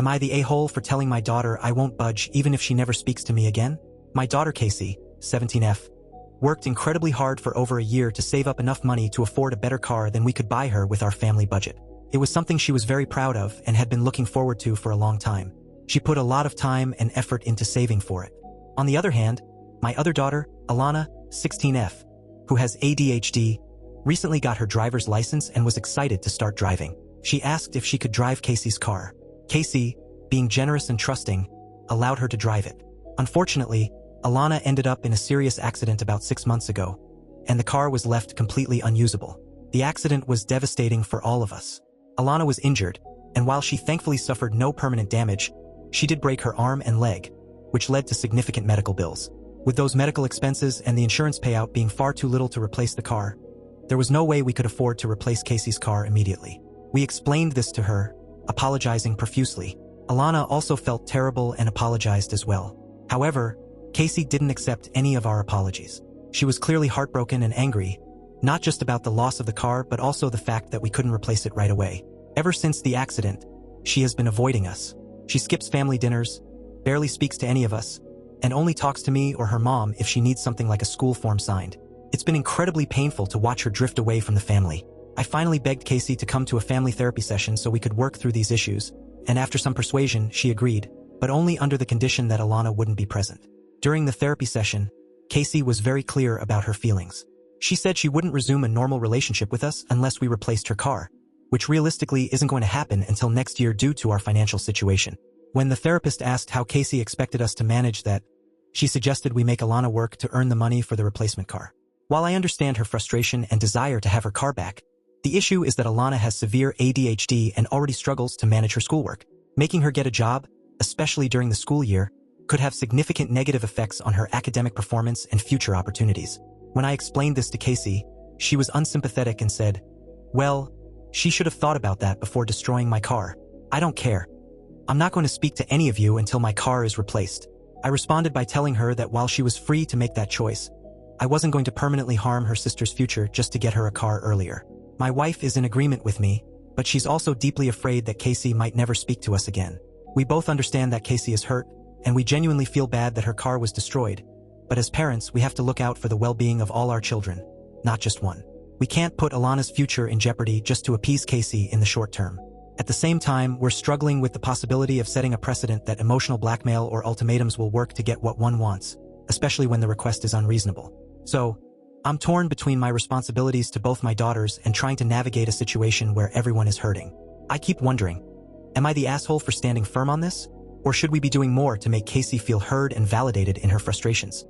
Am I the a-hole for telling my daughter I won't budge even if she never speaks to me again? My daughter Casey, 17F, worked incredibly hard for over a year to save up enough money to afford a better car than we could buy her with our family budget. It was something she was very proud of and had been looking forward to for a long time. She put a lot of time and effort into saving for it. On the other hand, my other daughter, Alana, 16F, who has ADHD, recently got her driver's license and was excited to start driving. She asked if she could drive Casey's car. Casey, being generous and trusting, allowed her to drive it. Unfortunately, Alana ended up in a serious accident about 6 months ago, and the car was left completely unusable. The accident was devastating for all of us. Alana was injured, and while she thankfully suffered no permanent damage, she did break her arm and leg, which led to significant medical bills. With those medical expenses and the insurance payout being far too little to replace the car, there was no way we could afford to replace Casey's car immediately. We explained this to her, apologizing profusely. Alana also felt terrible and apologized as well. However, Casey didn't accept any of our apologies. She was clearly heartbroken and angry, not just about the loss of the car but also the fact that we couldn't replace it right away. Ever since the accident, she has been avoiding us. She skips family dinners, barely speaks to any of us, and only talks to me or her mom if she needs something like a school form signed. It's been incredibly painful to watch her drift away from the family. I finally begged Casey to come to a family therapy session so we could work through these issues, and after some persuasion, she agreed, but only under the condition that Alana wouldn't be present. During the therapy session, Casey was very clear about her feelings. She said she wouldn't resume a normal relationship with us unless we replaced her car, which realistically isn't going to happen until next year due to our financial situation. When the therapist asked how Casey expected us to manage that, she suggested we make Alana work to earn the money for the replacement car. While I understand her frustration and desire to have her car back, the issue is that Alana has severe ADHD and already struggles to manage her schoolwork. Making her get a job, especially during the school year, could have significant negative effects on her academic performance and future opportunities. When I explained this to Casey, she was unsympathetic and said, "Well, she should have thought about that before destroying my car. I don't care. I'm not going to speak to any of you until my car is replaced." I responded by telling her that while she was free to make that choice, I wasn't going to permanently harm her sister's future just to get her a car earlier. My wife is in agreement with me, but she's also deeply afraid that Casey might never speak to us again. We both understand that Casey is hurt, and we genuinely feel bad that her car was destroyed, but as parents we have to look out for the well-being of all our children, not just one. We can't put Alana's future in jeopardy just to appease Casey in the short term. At the same time, we're struggling with the possibility of setting a precedent that emotional blackmail or ultimatums will work to get what one wants, especially when the request is unreasonable. So, I'm torn between my responsibilities to both my daughters and trying to navigate a situation where everyone is hurting. I keep wondering, am I the asshole for standing firm on this? Or should we be doing more to make Casey feel heard and validated in her frustrations?